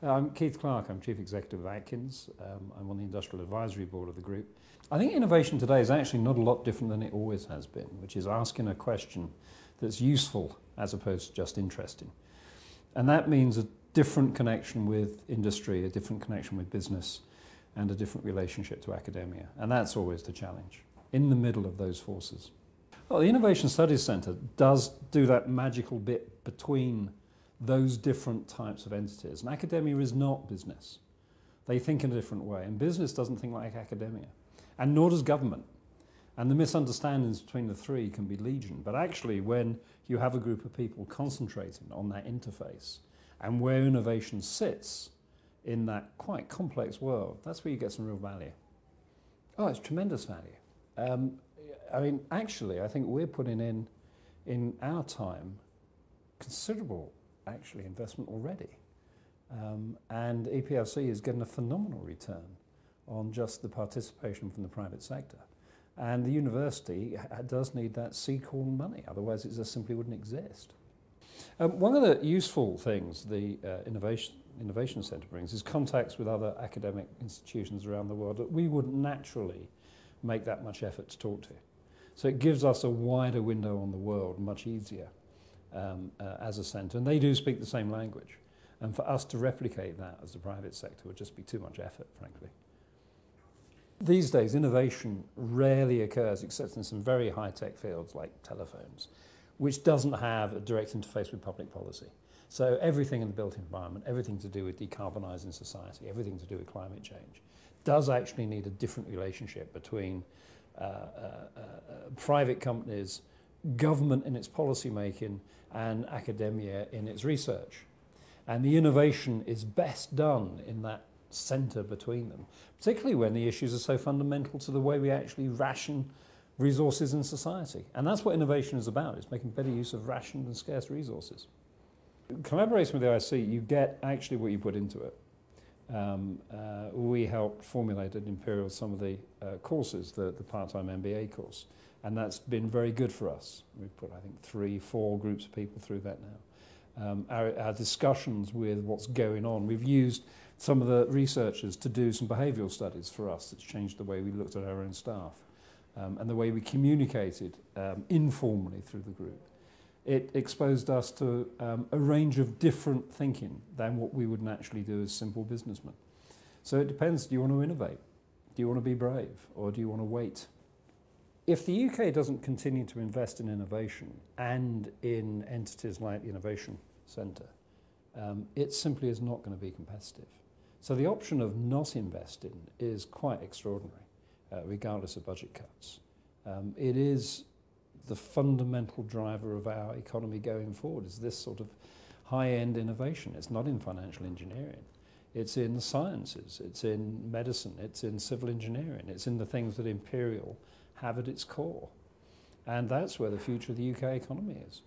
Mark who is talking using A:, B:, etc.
A: I'm Keith Clark, I'm Chief Executive of Atkins. I'm on the Industrial Advisory Board of the group. I think innovation today is actually not a lot different than it always has been, which is asking a question that's useful as opposed to just interesting. And that means a different connection with industry, a different connection with business, and a different relationship to academia. And that's always the challenge, in the middle of those forces. Well, the Innovation Studies Centre does do that magical bit between those different types of entities. And academia is not business. They think in a different way. And business doesn't think like academia. And nor does government. And the misunderstandings between the three can be legion. But actually, when you have a group of people concentrating on that interface and where innovation sits in that quite complex world, that's where you get some real value. Oh, it's tremendous value. Actually, I think we're putting in our time, considerable actually investment already. And EPSRC is getting a phenomenal return on just the participation from the private sector. And the university does need that C-corn money, otherwise it just simply wouldn't exist. One of the useful things the Innovation Centre brings is contacts with other academic institutions around the world that we wouldn't naturally make that much effort to talk to. So it gives us a wider window on the world, much easier as a centre, and they do speak the same language. And for us to replicate that as the private sector would just be too much effort, frankly. These days, innovation rarely occurs except in some very high-tech fields like telephones, which doesn't have a direct interface with public policy. So everything in the built environment, everything to do with decarbonising society, everything to do with climate change, does actually need a different relationship between private companies, government in its policy making, and academia in its research. And the innovation is best done in that centre between them, particularly when the issues are so fundamental to the way we actually ration resources in society. And that's what innovation is about, it's making better use of rationed and scarce resources. Collaborating with the IC, you get actually what you put into it. We helped formulate at Imperial some of the courses, the part-time MBA course, and that's been very good for us. We've put, I think, 3-4 groups of people through that now. Our discussions with what's going on, we've used some of the researchers to do some behavioural studies for us. It's changed the way we looked at our own staff and the way we communicated informally through the group. It exposed us to a range of different thinking than what we would naturally do as simple businessmen. So it depends, do you want to innovate? Do you want to be brave? Or do you want to wait? If the UK doesn't continue to invest in innovation and in entities like the Innovation Centre, it simply is not going to be competitive. So the option of not investing is quite extraordinary, regardless of budget cuts. It is the fundamental driver of our economy going forward, is this sort of high-end innovation. It's not in financial engineering. It's in the sciences, it's in medicine, it's in civil engineering, it's in the things that Imperial have at its core. And that's where the future of the UK economy is.